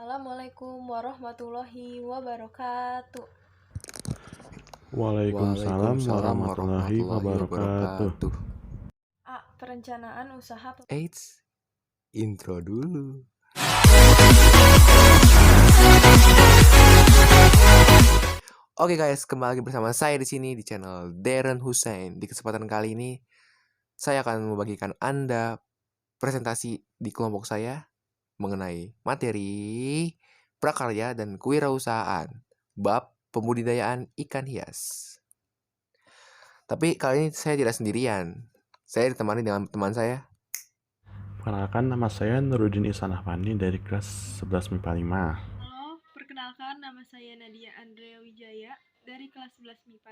Assalamualaikum warahmatullahi wabarakatuh. Waalaikumsalam warahmatullahi wabarakatuh. A. Perencanaan usaha Eits, intro dulu. Oke guys, kembali bersama saya di sini di channel Darren Hussein. Di kesempatan kali ini, saya akan membagikan Anda presentasi di kelompok saya mengenai materi prakarya dan kewirausahaan bab pembudidayaan ikan hias. Tapi kali ini saya tidak sendirian. Saya ditemani dengan teman saya. Perkenalkan, nama saya Nurudin Ihsan Afandi dari kelas 11 MIPA 5. Halo, perkenalkan nama saya Nadia Andrea Wijaya dari kelas 11 MIPA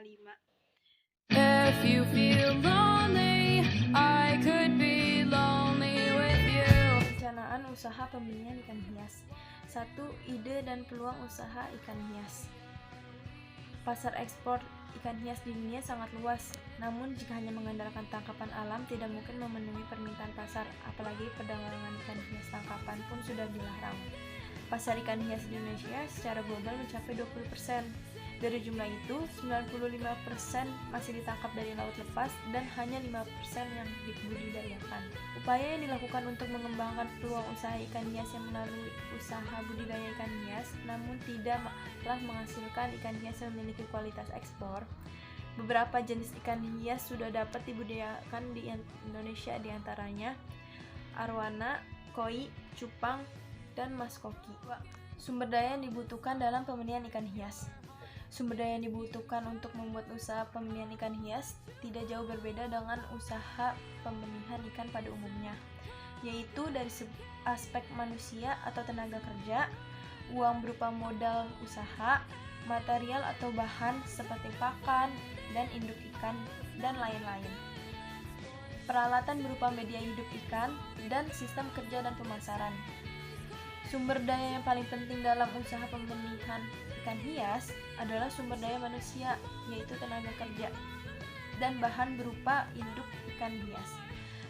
5. If you feel lonely, I could be lonely with you. Perencanaan usaha pembenihan ikan hias. 1. Ide dan peluang usaha ikan hias. Pasar ekspor ikan hias di dunia sangat luas, namun jika hanya mengandalkan tangkapan alam tidak mungkin memenuhi permintaan pasar, apalagi perdagangan ikan hias tangkapan pun sudah dilarang. Pasar ikan hias di Indonesia secara global mencapai 20%. Dari jumlah itu, 95% masih ditangkap dari laut lepas dan hanya 5% yang dibudidayakan. Upaya yang dilakukan untuk mengembangkan peluang usaha ikan hias yang melalui usaha budidaya ikan hias namun tidaklah menghasilkan ikan hias yang memiliki kualitas ekspor. Beberapa jenis ikan hias sudah dapat dibudidayakan di Indonesia, diantaranya arwana, koi, cupang, dan maskoki. Sumber daya yang dibutuhkan dalam pembenihan ikan hias. Sumber daya yang dibutuhkan untuk membuat usaha pembenihan ikan hias tidak jauh berbeda dengan usaha pembenihan ikan pada umumnya, yaitu dari aspek manusia atau tenaga kerja, uang berupa modal usaha, material atau bahan seperti pakan dan induk ikan, dan lain-lain. Peralatan berupa media hidup ikan, dan sistem kerja dan pemasaran. Sumber daya yang paling penting dalam usaha pembenihan ikan hias adalah sumber daya manusia, yaitu tenaga kerja, dan bahan berupa induk ikan hias.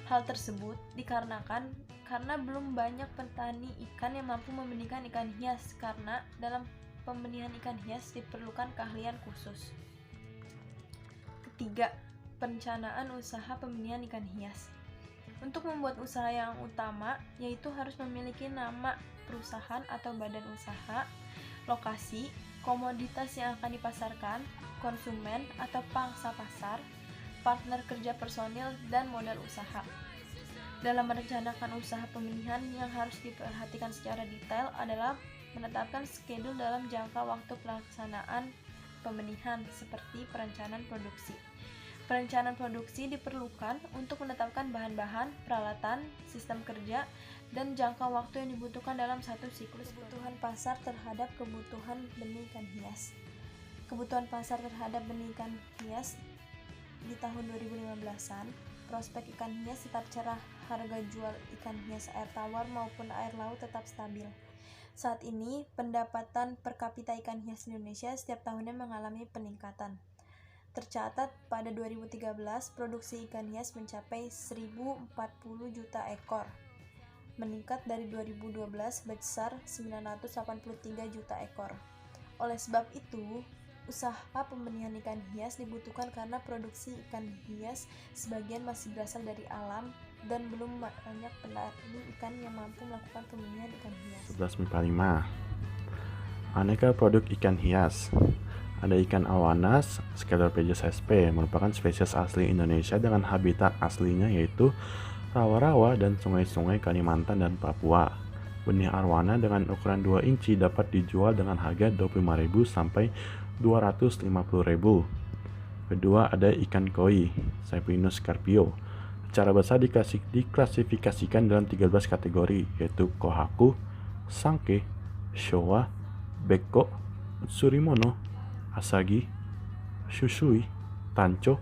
Hal tersebut dikarenakan karena belum banyak petani ikan yang mampu membenihkan ikan hias, karena dalam pembenihan ikan hias diperlukan keahlian khusus. Ketiga, perencanaan usaha pembenihan ikan hias. Untuk membuat usaha yang utama, yaitu harus memiliki nama perusahaan atau badan usaha, lokasi, komoditas yang akan dipasarkan, konsumen atau pangsa pasar, partner kerja personil, dan modal usaha. Dalam merencanakan usaha pembenihan, yang harus diperhatikan secara detail adalah menetapkan skedul dalam jangka waktu pelaksanaan pembenihan, seperti perencanaan produksi. Perencanaan produksi diperlukan untuk menetapkan bahan-bahan, peralatan, sistem kerja, dan jangka waktu yang dibutuhkan dalam satu siklus. Kebutuhan pasar terhadap kebutuhan benih ikan hias. Kebutuhan pasar terhadap benih ikan hias di tahun 2015-an, prospek ikan hias tetap cerah, harga jual ikan hias air tawar maupun air laut tetap stabil. Saat ini, pendapatan per kapita ikan hias di Indonesia setiap tahunnya mengalami peningkatan. Tercatat pada 2013, produksi ikan hias mencapai 1.040 juta ekor, meningkat dari 2012 sebesar 983 juta ekor. Oleh sebab itu, usaha pembenihan ikan hias dibutuhkan karena produksi ikan hias sebagian masih berasal dari alam dan belum banyak petani ikan yang mampu melakukan pembenihan ikan hias. 11 MIPA 5. Aneka produk ikan hias. Ada ikan awanas, Scalophagus sp, merupakan spesies asli Indonesia dengan habitat aslinya yaitu rawa-rawa dan sungai-sungai Kalimantan dan Papua. Benih arwana dengan ukuran 2 inci dapat dijual dengan harga 25.000 sampai 250.000. Kedua, ada ikan koi, Cyprinus carpio. Secara besar diklasifikasikan dalam 13 kategori, yaitu kohaku, sangke, showa, beko, surimono, asagi, shushui, tancho,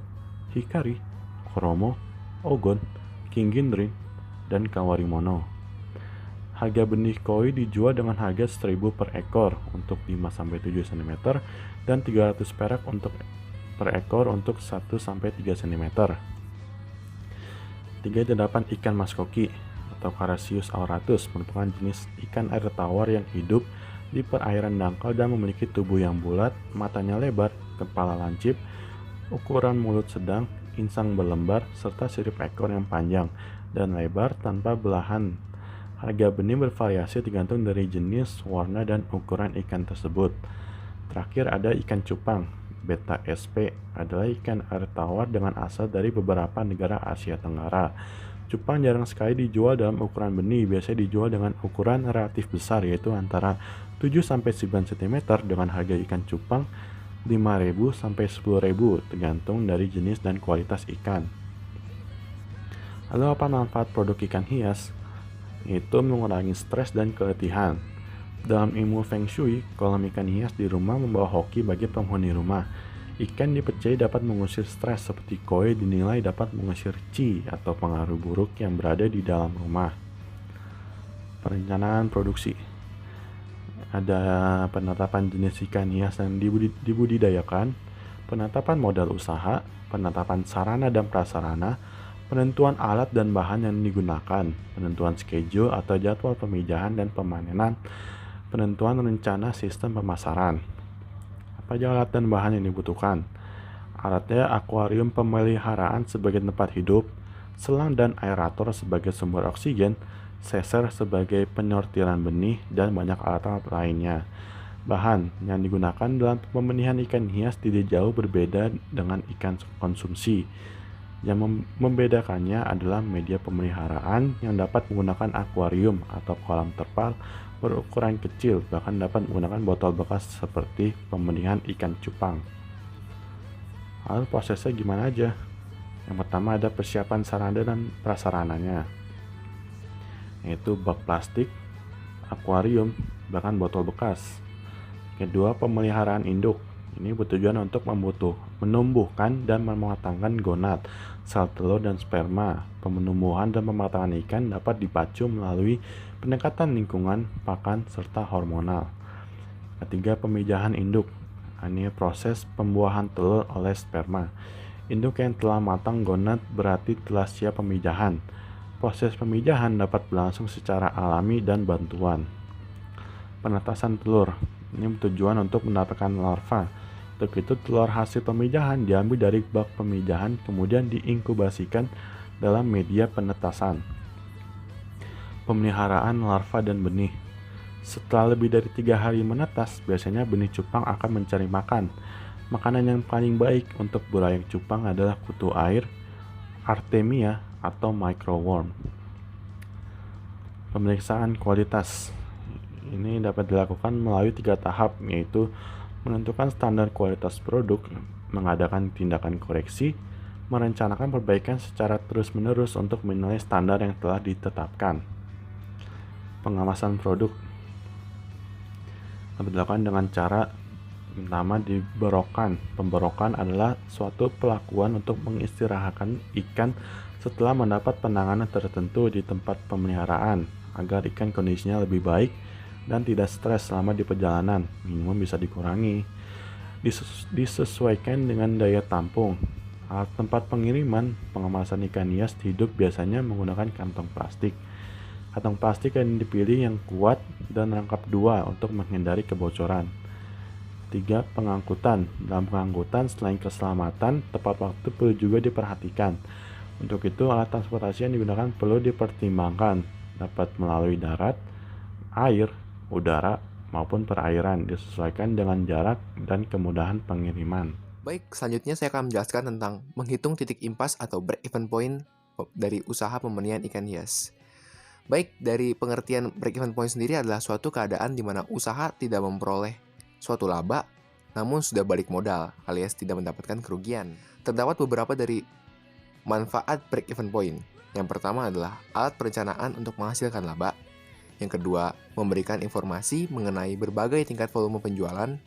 hikari, koromo, ogon, kinginrin, dan kawarimono. Harga benih koi dijual dengan harga 1.000 per ekor untuk 5-7 cm dan 300 perak untuk per ekor untuk 1-3 cm. 3. Terdapat ikan maskoki, atau Carassius auratus merupakan jenis ikan air tawar yang hidup di perairan dangkal dan memiliki tubuh yang bulat, matanya lebar, kepala lancip, ukuran mulut sedang, insang berlembar, serta sirip ekor yang panjang dan lebar tanpa belahan. Harga benih bervariasi tergantung dari jenis, warna, dan ukuran ikan tersebut. Terakhir ada ikan cupang. Betta sp adalah ikan air tawar dengan asal dari beberapa negara Asia Tenggara. Cupang jarang sekali dijual dalam ukuran benih, biasanya dijual dengan ukuran relatif besar yaitu antara 7-9 cm dengan harga ikan cupang 5.000 sampai 10.000 tergantung dari jenis dan kualitas ikan. Lalu apa manfaat produk ikan hias? Itu mengurangi stres dan keletihan. Dalam ilmu Feng Shui, kolam ikan hias di rumah membawa hoki bagi penghuni rumah. Ikan dipercaya dapat mengusir stres seperti koi dinilai dapat mengusir qi atau pengaruh buruk yang berada di dalam rumah. Perencanaan produksi. Ada penetapan jenis ikan hias yang dibudidayakan, penetapan modal usaha, penetapan sarana dan prasarana, penentuan alat dan bahan yang digunakan, penentuan schedule atau jadwal pemijahan dan pemanenan, penentuan rencana sistem pemasaran. Apa aja alat dan bahan yang dibutuhkan? Alatnya akuarium pemeliharaan sebagai tempat hidup, selang dan aerator sebagai sumber oksigen, seser sebagai penyortiran benih, dan banyak alat-alat lainnya. Bahan yang digunakan dalam pembenihan ikan hias tidak jauh berbeda dengan ikan konsumsi. Yang membedakannya adalah media pemeliharaan yang dapat menggunakan akuarium atau kolam terpal berukuran kecil, bahkan dapat menggunakan botol bekas seperti pembenihan ikan cupang. Lalu prosesnya gimana aja? Yang pertama ada persiapan sarana dan prasarananya, yaitu bak plastik, akuarium, bahkan botol bekas. Kedua, pemeliharaan induk. Ini bertujuan untuk menumbuhkan dan mematangkan gonad, sel telur dan sperma. Penumbuhan dan pematangan ikan dapat dipacu melalui pendekatan lingkungan, pakan, serta hormonal. Ketiga, pemijahan induk. Ini proses pembuahan telur oleh sperma. Induk yang telah matang gonad berarti telah siap pemijahan. Proses pemijahan dapat berlangsung secara alami dan bantuan. Penetasan telur. Ini bertujuan untuk mendapatkan larva. Untuk itu, telur hasil pemijahan diambil dari bak pemijahan kemudian diinkubasikan dalam media penetasan. Pemeliharaan larva dan benih. Setelah lebih dari 3 hari menetas, biasanya benih cupang akan mencari makan. Makanan yang paling baik untuk burayak cupang adalah kutu air, Artemia, atau microworm. Pemeriksaan kualitas. Ini dapat dilakukan melalui 3 tahap, yaitu menentukan standar kualitas produk, mengadakan tindakan koreksi, merencanakan perbaikan secara terus-menerus untuk menilai standar yang telah ditetapkan. Pengawasan produk dapat dilakukan dengan cara pertama diberokan. Pemberokan adalah suatu pelakuan untuk mengistirahatkan ikan setelah mendapat penanganan tertentu di tempat pemeliharaan agar ikan kondisinya lebih baik dan tidak stres selama di perjalanan, minimum bisa dikurangi. Disesuaikan dengan daya tampung. Alat tempat pengiriman pengemasan ikan hias hidup biasanya menggunakan kantong plastik. Kantong plastik yang dipilih yang kuat dan rangkap 2 untuk menghindari kebocoran. 3. Pengangkutan. Dalam pengangkutan, selain keselamatan, tepat waktu perlu juga diperhatikan. Untuk itu, alat transportasi yang digunakan perlu dipertimbangkan, dapat melalui darat, air, udara, maupun perairan, disesuaikan dengan jarak dan kemudahan pengiriman. Baik, selanjutnya saya akan menjelaskan tentang menghitung titik impas atau break-even point dari usaha pembenihan ikan hias. Baik, dari pengertian break-even point sendiri adalah suatu keadaan di mana usaha tidak memperoleh suatu laba, namun sudah balik modal alias tidak mendapatkan kerugian. Terdapat beberapa dari manfaat break-even point. Yang pertama adalah alat perencanaan untuk menghasilkan laba. Yang kedua, memberikan informasi mengenai berbagai tingkat volume penjualan.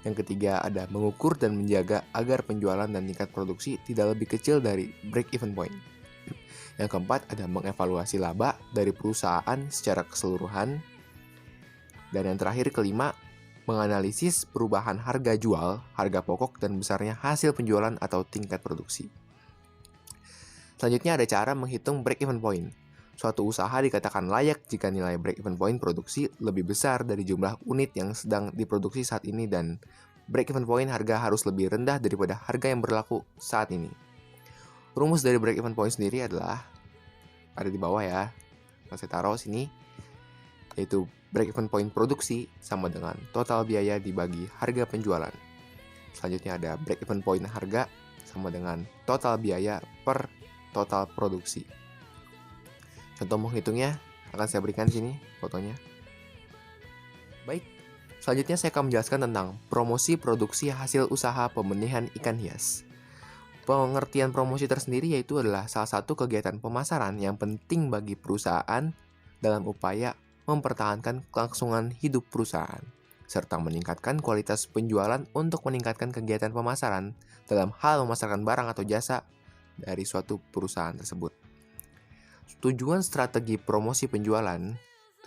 Yang ketiga, ada mengukur dan menjaga agar penjualan dan tingkat produksi tidak lebih kecil dari break-even point. Yang keempat, ada mengevaluasi laba dari perusahaan secara keseluruhan. Dan yang terakhir, kelima, menganalisis perubahan harga jual, harga pokok, dan besarnya hasil penjualan atau tingkat produksi. Selanjutnya ada cara menghitung break-even point. Suatu usaha dikatakan layak jika nilai break-even point produksi lebih besar dari jumlah unit yang sedang diproduksi saat ini dan break-even point harga harus lebih rendah daripada harga yang berlaku saat ini. Rumus dari break-even point sendiri adalah ada di bawah ya. Saya taruh sini, yaitu break-even point produksi sama dengan total biaya dibagi harga penjualan. Selanjutnya ada break-even point harga sama dengan total biaya per total produksi. Contoh menghitungnya akan saya berikan di sini fotonya. Baik, selanjutnya saya akan menjelaskan tentang promosi produksi hasil usaha pembenihan ikan hias. Pengertian promosi tersendiri yaitu adalah salah satu kegiatan pemasaran yang penting bagi perusahaan dalam upaya mempertahankan kelangsungan hidup perusahaan, serta meningkatkan kualitas penjualan untuk meningkatkan kegiatan pemasaran dalam hal memasarkan barang atau jasa dari suatu perusahaan tersebut. Tujuan strategi promosi penjualan,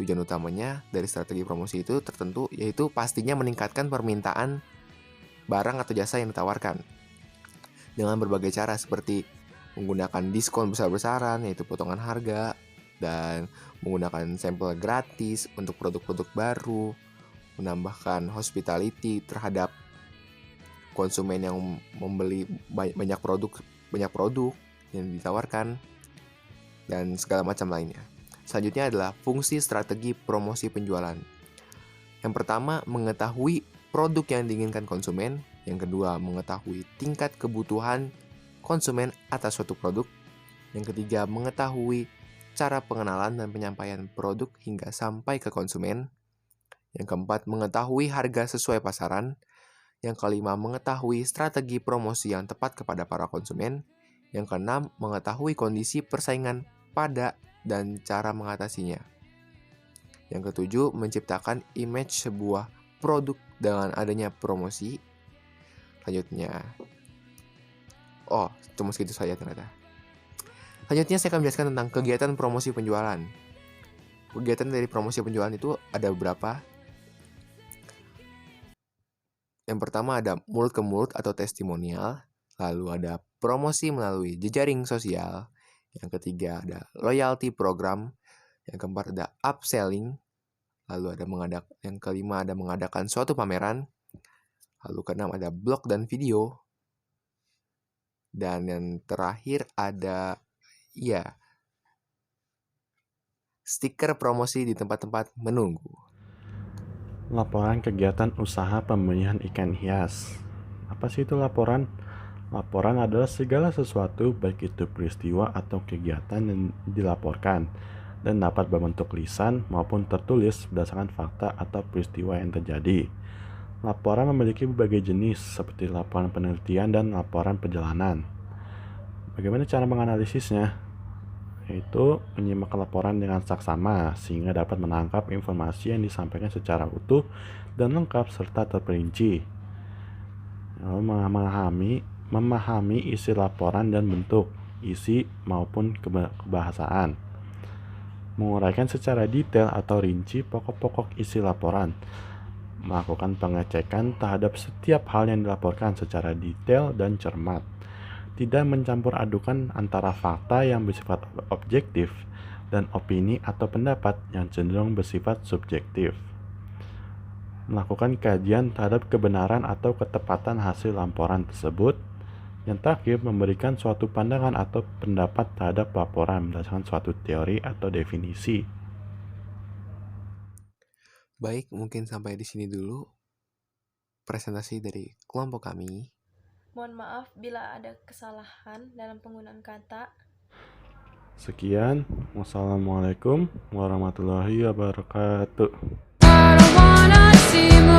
tujuan utamanya dari strategi promosi itu tertentu yaitu pastinya meningkatkan permintaan barang atau jasa yang ditawarkan dengan berbagai cara seperti menggunakan diskon besar-besaran yaitu potongan harga dan menggunakan sampel gratis untuk produk-produk baru, menambahkan hospitality terhadap konsumen yang membeli banyak produk yang ditawarkan dan segala macam lainnya. Selanjutnya adalah fungsi strategi promosi penjualan. Yang pertama, mengetahui produk yang diinginkan konsumen. Yang kedua, mengetahui tingkat kebutuhan konsumen atas suatu produk. Yang ketiga, mengetahui cara pengenalan dan penyampaian produk hingga sampai ke konsumen. Yang keempat, mengetahui harga sesuai pasaran. Yang kelima, mengetahui strategi promosi yang tepat kepada para konsumen. Yang keenam, mengetahui kondisi persaingan pada dan cara mengatasinya. Yang ketujuh, menciptakan image sebuah produk dengan adanya promosi. Selanjutnya, cuma segitu saja ternyata. Selanjutnya saya akan menjelaskan tentang kegiatan promosi penjualan. Kegiatan dari promosi penjualan itu ada beberapa. Yang pertama ada mulut ke mulut atau testimonial. Lalu ada promosi melalui jejaring sosial. Yang ketiga ada loyalty program. Yang keempat ada upselling. Lalu yang kelima ada mengadakan suatu pameran. Lalu keenam ada blog dan video. Dan yang terakhir ada stiker promosi di tempat-tempat menunggu. Laporan kegiatan usaha pembenihan ikan hias. Apa sih itu laporan? Laporan adalah segala sesuatu baik itu peristiwa atau kegiatan yang dilaporkan dan dapat berbentuk lisan maupun tertulis berdasarkan fakta atau peristiwa yang terjadi. Laporan memiliki berbagai jenis seperti laporan penelitian dan laporan perjalanan. Bagaimana cara menganalisisnya? Yaitu menyimak laporan dengan saksama sehingga dapat menangkap informasi yang disampaikan secara utuh dan lengkap serta terperinci. Lalu memahami isi laporan dan bentuk, isi maupun kebahasaan. Menguraikan secara detail atau rinci pokok-pokok isi laporan. Melakukan pengecekan terhadap setiap hal yang dilaporkan secara detail dan cermat. Tidak mencampur adukan antara fakta yang bersifat objektif dan opini atau pendapat yang cenderung bersifat subjektif. Melakukan kajian terhadap kebenaran atau ketepatan hasil laporan tersebut. Yang terakhir, memberikan suatu pandangan atau pendapat terhadap laporan berdasarkan suatu teori atau definisi. Baik, mungkin sampai di sini dulu presentasi dari kelompok kami. Mohon maaf bila ada kesalahan dalam penggunaan kata. Sekian, wassalamualaikum warahmatullahi wabarakatuh. I don't wanna seem